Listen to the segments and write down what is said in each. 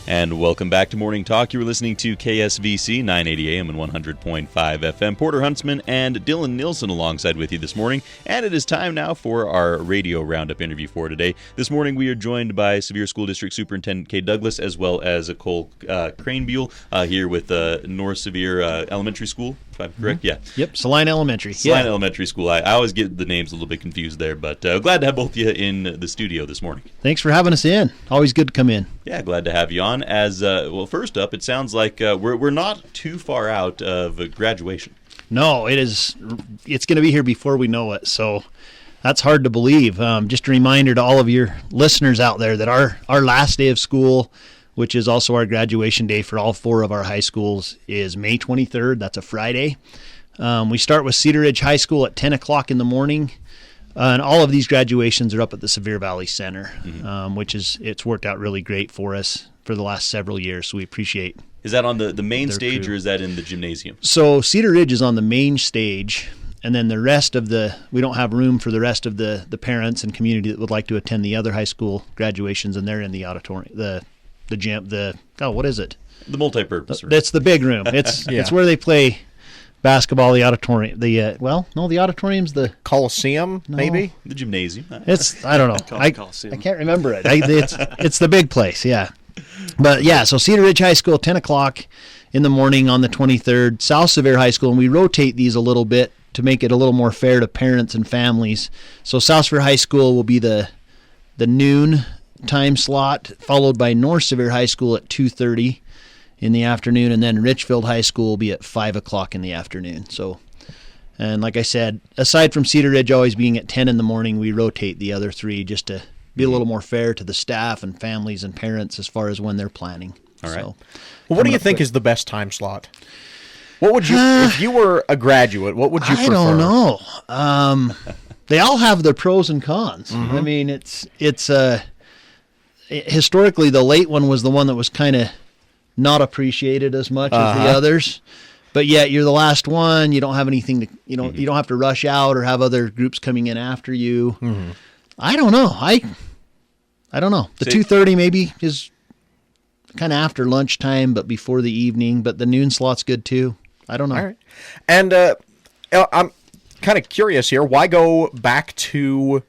And welcome back to Morning Talk. You're listening to KSVC 980 AM and 100.5 FM. Porter Huntsman and Dylan Nielsen alongside with you this morning. And it is time now for our radio roundup interview for today. This morning we are joined by Sevier School District Superintendent Douglas as well as Kole Krahenbuhl here with North Sevier Elementary School, if I'm correct. Yeah. Yep, Salina Elementary. Salina Elementary School. I always get the names a little bit confused there, but glad to have both of you in the studio this morning. Thanks for having us in. Always good to come in. Yeah, glad to have you on. As well, first up, it sounds like we're not too far out of graduation. No, it is. It's going to be here before we know it, so that's hard to believe. Just a reminder to all of your listeners out there that our last day of school, which is also our graduation day for all 4 of our high schools, is May 23rd. That's a Friday. We start with Cedar Ridge High School at 10 o'clock in the morning. And all of these graduations are up at the Sevier Valley Center, which it's worked out really great for us for the last several years, so we appreciate. Is that on the main stage or is that in the gymnasium? So Cedar Ridge is on the main stage, and then the rest of we don't have room for the rest of the parents and community that would like to attend the other high school graduations, and they're in the auditorium, the gym, what is it? The multi-purpose room. That's the big room. It's it's where they play basketball. The auditorium, the auditorium's the Coliseum, maybe the gymnasium. It's I don't know. I can't remember it. It's the big place, yeah. But yeah, so Cedar Ridge High School, 10 o'clock in the morning on the 23rd. South Sevier High School, and we rotate these a little bit to make it a little more fair to parents and families. So South Sevier High School will be the noon time slot, followed by North Sevier High School at 2:30 in the afternoon, and then Richfield High School will be at 5 o'clock in the afternoon. So, and like I said, aside from Cedar Ridge always being at 10 in the morning, we rotate the other 3 just to be a little more fair to the staff and families and parents as far as when they're planning. All right. So, well, what do you think is the best time slot? What would you, if you were a graduate, what would you prefer? I don't know. They all have their pros and cons. I mean, it's historically the late one was the one that was kind of not appreciated as much as the others. But yet you're the last one. You don't have anything to, you don't have to rush out or have other groups coming in after you. I don't know. I don't know. The 2:30 maybe is kind of after lunchtime, but before the evening. But the noon slot's good too. I don't know. All right. And I'm kind of curious here. Why go back to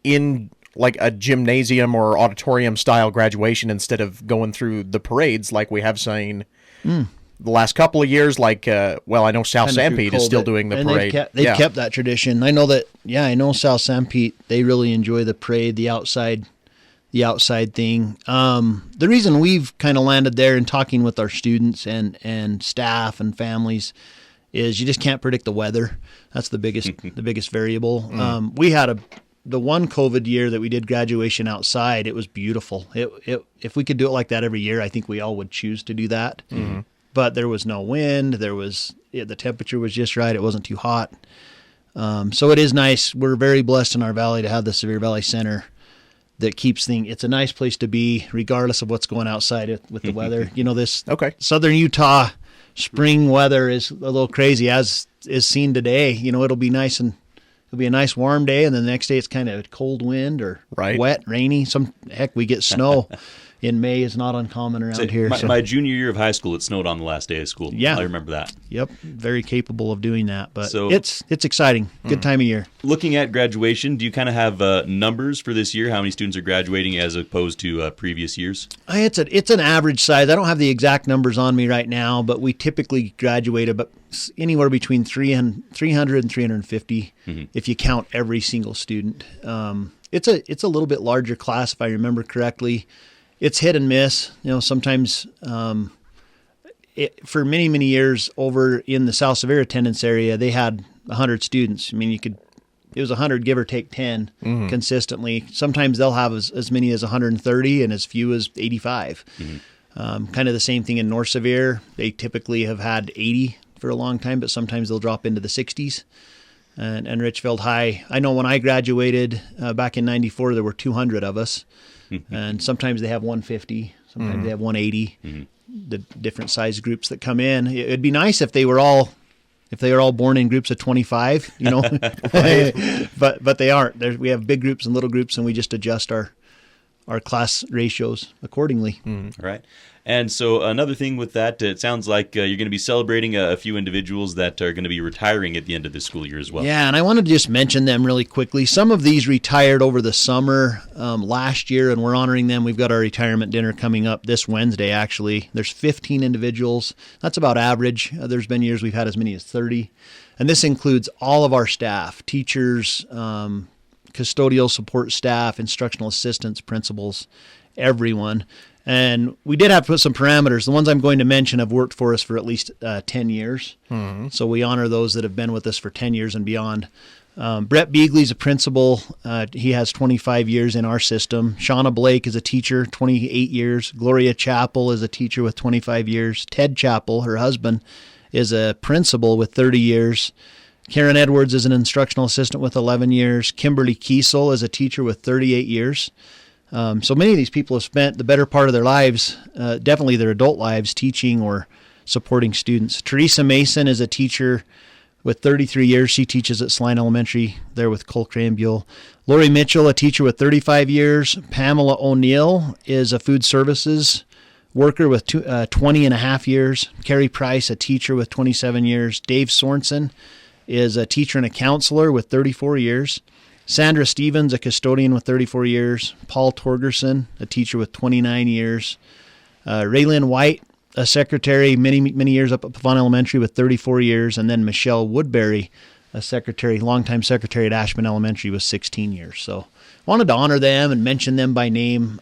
in like a gymnasium or auditorium style graduation instead of going through the parades like we have seen the last couple of years? Like, I know South Sanpete is still doing the parade. They've kept that tradition. I know that. Yeah, I know South Sanpete. They really enjoy the parade, the outside thing. The reason we've kind of landed there in talking with our students and staff and families is you just can't predict the weather. That's the biggest variable. We had the one COVID year that we did graduation outside. It was beautiful. If we could do it like that every year, I think we all would choose to do that. But there was no wind. The temperature was just right. It wasn't too hot. So it is nice. We're very blessed in our valley to have the Sevier Valley Center that keeps things. It's a nice place to be, regardless of what's going outside with the weather. This southern Utah spring weather is a little crazy, as is seen today. It'll be nice and it'll be a nice warm day, and then the next day it's kind of cold wind or wet, rainy. We get snow. In May is not uncommon around here. My junior year of high school, it snowed on the last day of school. Yeah. I remember that. Yep, very capable of doing that. But it's exciting. Good time of year. Looking at graduation, do you kind of have numbers for this year? How many students are graduating as opposed to previous years? It's an average size. I don't have the exact numbers on me right now, but we typically graduate about anywhere between 300 and 350 if you count every single student. It's a little bit larger class, if I remember correctly. It's hit and miss. Sometimes for many, many years over in the South Sevier attendance area, they had 100 students. I mean, it was 100, give or take 10 consistently. Sometimes they'll have as many as 130 and as few as 85. Kind of the same thing in North Sevier. They typically have had 80 for a long time, but sometimes they'll drop into the 60s. And Richfield High, I know when I graduated back in 94, there were 200 of us. And sometimes they have 150, sometimes they have 180, the different size groups that come in. It'd be nice if they were all born in groups of 25, but they aren't. We have big groups and little groups, and we just adjust our our class ratios accordingly. Right. And so another thing with that, it sounds like you're going to be celebrating a few individuals that are going to be retiring at the end of this school year as well. Yeah, and I wanted to just mention them really quickly. Some of these retired over the summer last year, and we're honoring them. We've got our retirement dinner coming up this Wednesday, actually. There's 15 individuals. That's about average. There's been years we've had as many as 30. And this includes all of our staff, teachers, custodial support staff, instructional assistants, principals, everyone. And we did have to put some parameters. The ones I'm going to mention have worked for us for at least 10 years. Mm-hmm. So we honor those that have been with us for 10 years and beyond. Brett Beagley's a principal. He has 25 years in our system. Shauna Blake is a teacher, 28 years. Gloria Chappell is a teacher with 25 years. Ted Chappell, her husband, is a principal with 30 years. Karen Edwards is an instructional assistant with 11 years. Kimberly Kiesel is a teacher with 38 years. So many of these people have spent the better part of their lives, definitely their adult lives, teaching or supporting students. Teresa Mason is a teacher with 33 years. She teaches at Salina Elementary there with Kole Krahenbuhl. Lori Mitchell, a teacher with 35 years. Pamela O'Neill is a food services worker with 20 and a half years. Carrie Price, a teacher with 27 years. Dave Sorensen is a teacher and a counselor with 34 years. Sandra Stevens, a custodian with 34 years. Paul Torgerson, a teacher with 29 years. Raylyn White, a secretary, many years up at Pavon Elementary with 34 years. And then Michelle Woodbury, a secretary, longtime secretary at Ashman Elementary with 16 years. So wanted to honor them and mention them by name.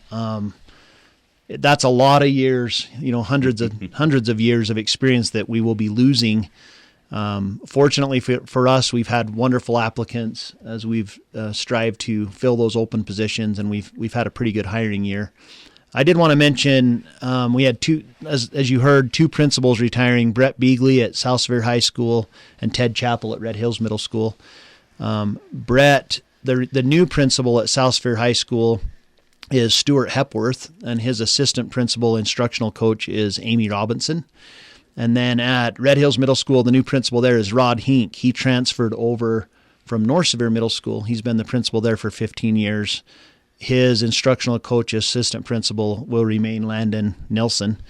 That's a lot of years, hundreds of years of experience that we will be losing. Fortunately for us, we've had wonderful applicants as we've strived to fill those open positions, and we've had a pretty good hiring year. I did want to mention we had two, as you heard, two principals retiring: Brett Beagley at South Severe High School and Ted Chappell at Red Hills Middle School. Brett, the new principal at South Severe High School, is Stuart Hepworth, and his assistant principal instructional coach is Amy Robinson. And then at Red Hills Middle School, the new principal there is Rod Hink. He transferred over from North Severe Middle School. He's been the principal there for 15 years. His instructional coach, assistant principal, will remain Landon Nilsson.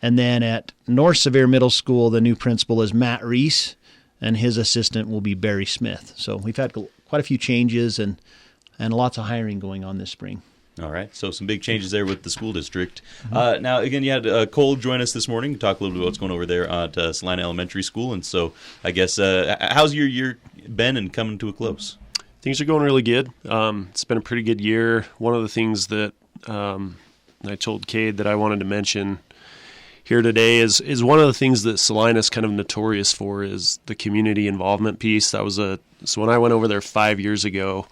And then at North Severe Middle School, the new principal is Matt Reese, and his assistant will be Barry Smith. So we've had quite a few changes and lots of hiring going on this spring. All right, so some big changes there with the school district. Now, again, you had Kole join us this morning to talk a little bit about what's going over there at Salina Elementary School. And so I guess, how's your year been and coming to a close? Things are going really good. It's been a pretty good year. One of the things that I told Cade that I wanted to mention here today is one of the things that Salina is kind of notorious for is the community involvement piece. So when I went over there 5 years ago,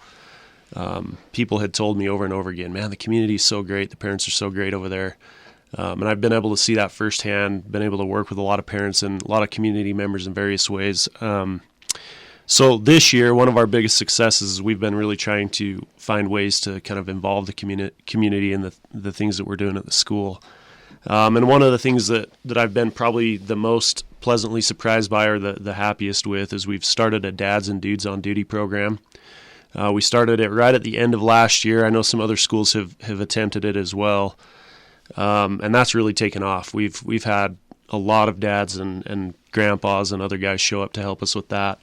people had told me over and over again, man, the community is so great. The parents are so great over there. And I've been able to see that firsthand, been able to work with a lot of parents and a lot of community members in various ways. So this year, one of our biggest successes is we've been really trying to find ways to kind of involve the community in the things that we're doing at the school. And one of the things that I've been probably the most pleasantly surprised by or the happiest with is we've started a Dads and Dudes on Duty program. We started it right at the end of last year. I know some other schools have attempted it as well, and that's really taken off. We've had a lot of dads and grandpas and other guys show up to help us with that.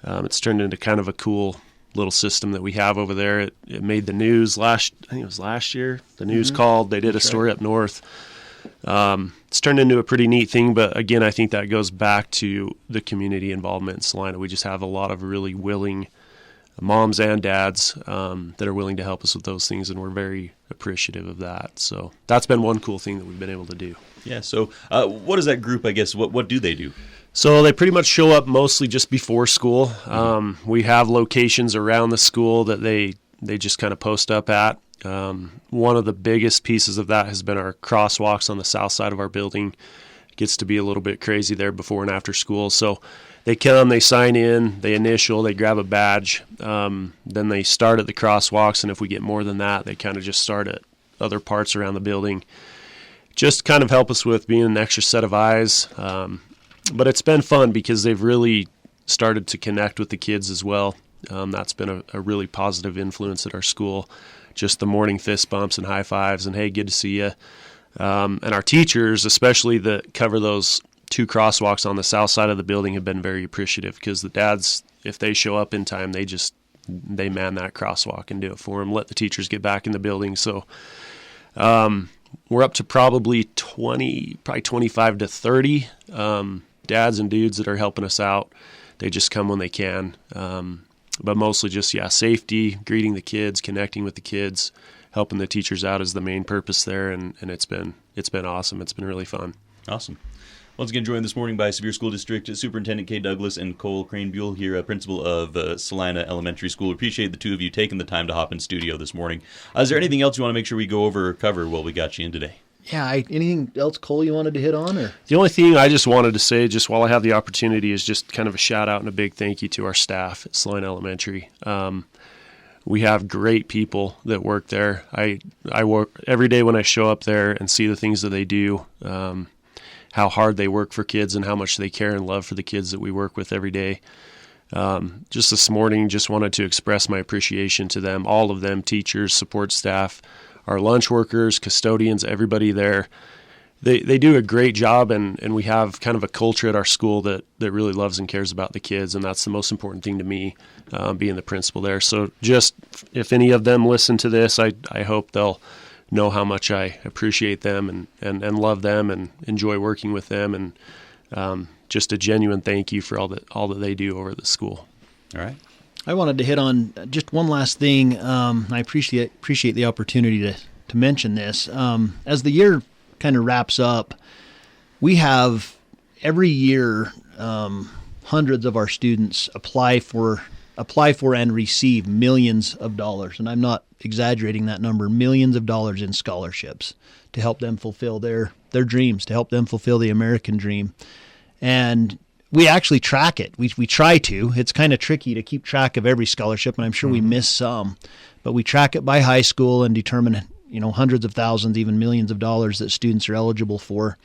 It's turned into kind of a cool little system that we have over there. It made the news I think it was last year. The news called. They did a story up north. It's turned into a pretty neat thing, but again, I think that goes back to the community involvement in Salina. We just have a lot of really willing moms and dads that are willing to help us with those things, and we're very appreciative of that. So that's been one cool thing that we've been able to do. Yeah, so what is that group, I guess? What do they do? So they pretty much show up mostly just before school. We have locations around the school that they just kind of post up at. One of the biggest pieces of that has been our crosswalks on the south side of our building. It gets to be a little bit crazy there before and after school. So they come, they sign in, they initial, they grab a badge, then they start at the crosswalks, and if we get more than that, they kind of just start at other parts around the building. Just kind of help us with being an extra set of eyes. But it's been fun because they've really started to connect with the kids as well. That's been a really positive influence at our school. just the morning fist bumps and high fives and, hey, good to see you. And our teachers, especially that cover those 2 crosswalks on the south side of the building, have been very appreciative, because the dads, if they show up in time, they man that crosswalk and do it for them, let the teachers get back in the building. So we're up to probably 25 to 30 dads and dudes that are helping us out. They just come when they can. But mostly just, safety, greeting the kids, connecting with the kids, helping the teachers out is the main purpose there. And it's been awesome. It's been really fun. Awesome. Once again, joined this morning by Sevier School District Superintendent Kay Douglas and Kole Krahenbuhl here, principal of Salina Elementary School. Appreciate the two of you taking the time to hop in studio this morning. Is there anything else you want to make sure we go over or cover while we got you in today? Yeah, anything else, Kole, you wanted to hit on? Or? The only thing I just wanted to say, just while I have the opportunity, is just kind of a shout out and a big thank you to our staff at Salina Elementary. We have great people that work there. I work every day when I show up there and see the things that they do, how hard they work for kids and how much they care and love for the kids that we work with every day. Just this morning, just wanted to express my appreciation to them, all of them, teachers, support staff, our lunch workers, custodians, everybody there. They do a great job, and we have kind of a culture at our school that really loves and cares about the kids, and that's the most important thing to me, being the principal there. So just if any of them listen to this, I hope they'll know how much I appreciate them and love them and enjoy working with them, and just a genuine thank you for all that they do over at the school. All right. I wanted to hit on just one last thing. I appreciate the opportunity to mention this. As the year kind of wraps up, we have every year hundreds of our students apply for and receive millions of dollars, and I'm not exaggerating that number, millions of dollars in scholarships to help them fulfill their dreams, to help them fulfill the American dream. And we actually track it. We try to. It's kind of tricky to keep track of every scholarship, and I'm sure we miss some. But we track it by high school and determine, hundreds of thousands, even millions of dollars that students are eligible for.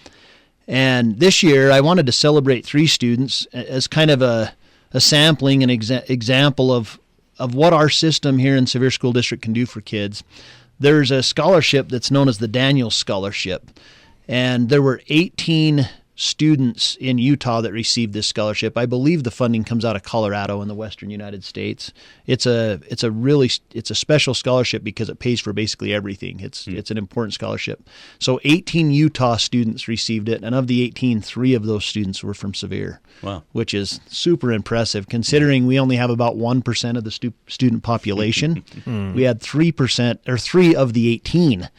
And this year, I wanted to celebrate 3 students as kind of a sampling, an example of what our system here in Sevier School District can do for kids. There's a scholarship that's known as the Daniels Scholarship, and there were 18 students in Utah that received this scholarship. I believe the funding comes out of Colorado in the western United States. It's a special scholarship because it pays for basically everything. It's an important scholarship. So 18 Utah students received it, and of the 18, 3 of those students were from Sevier. Wow. Which is super impressive considering we only have about 1% of the student population. We had 3% of the 18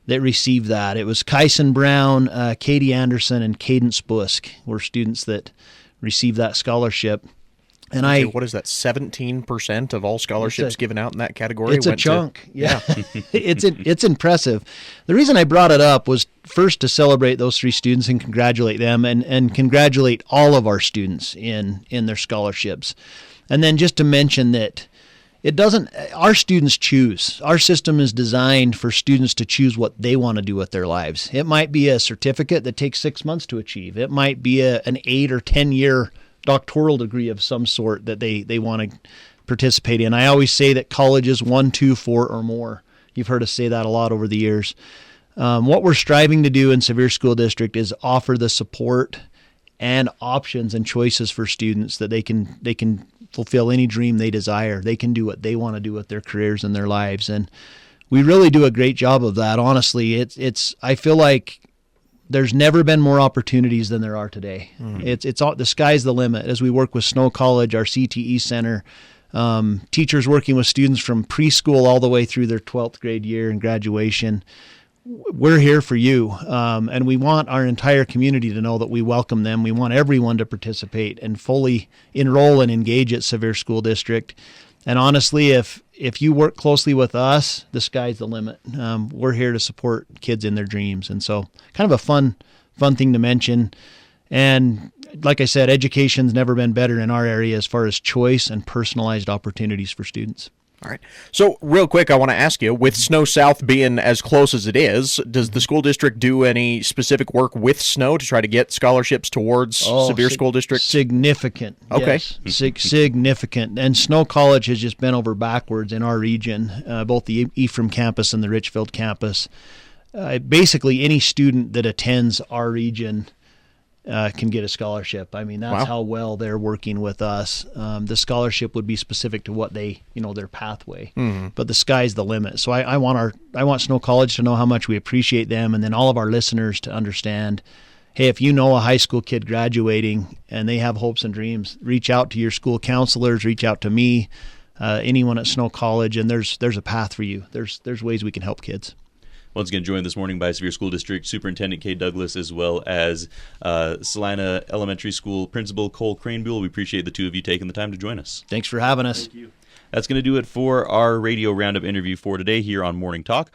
that received that. It was Kyson Brown, Katie Anderson, and Cadence Busk were students that received that scholarship. And what is that? 17% of all scholarships given out in that category. It's a chunk. Yeah, it's impressive. The reason I brought it up was first to celebrate those 3 students and congratulate them, and congratulate all of our students in their scholarships, and then just to mention that our students choose. Our system is designed for students to choose what they want to do with their lives. It might be a certificate that takes 6 months to achieve. It might be an 8 or 10 year doctoral degree of some sort that they want to participate in. I always say that college is 1, 2, 4, or more. You've heard us say that a lot over the years. What we're striving to do in Sevier School District is offer the support and options and choices for students that they can fulfill any dream they desire. They can do what they want to do with their careers and their lives, and we really do a great job of that. Honestly, I feel like there's never been more opportunities than there are today. It's all, the sky's the limit. As we work with Snow College, our CTE center, teachers working with students from preschool all the way through their 12th grade year and graduation. We're here for you, and we want our entire community to know that we welcome them. We want everyone to participate and fully enroll and engage at Sevier School District. And honestly, if you work closely with us, the sky's the limit. We're here to support kids in their dreams, and so kind of a fun thing to mention. And like I said, education's never been better in our area as far as choice and personalized opportunities for students. All right. So, real quick, I want to ask you, with Snow South being as close as it is, does the school district do any specific work with Snow to try to get scholarships towards severe school districts? Significant. Okay. Yes. Significant. And Snow College has just been over backwards in our region, both the Ephraim campus and the Richfield campus. Basically, any student that attends our region can get a scholarship. I mean, that's how well they're working with us. The scholarship would be specific to what they, their pathway. But the sky's the limit. So I want Snow College to know how much we appreciate them, and then all of our listeners to understand, hey, if you know a high school kid graduating and they have hopes and dreams, reach out to your school counselors, reach out to me, anyone at Snow College, and there's a path for you. There's ways we can help kids. Once again, joined this morning by Sevier School District Superintendent Kole Douglas, as well as Salina Elementary School Principal Kole Krahenbuhl. We appreciate the two of you taking the time to join us. Thanks for having us. Thank you. That's going to do it for our radio roundup interview for today here on Morning Talk.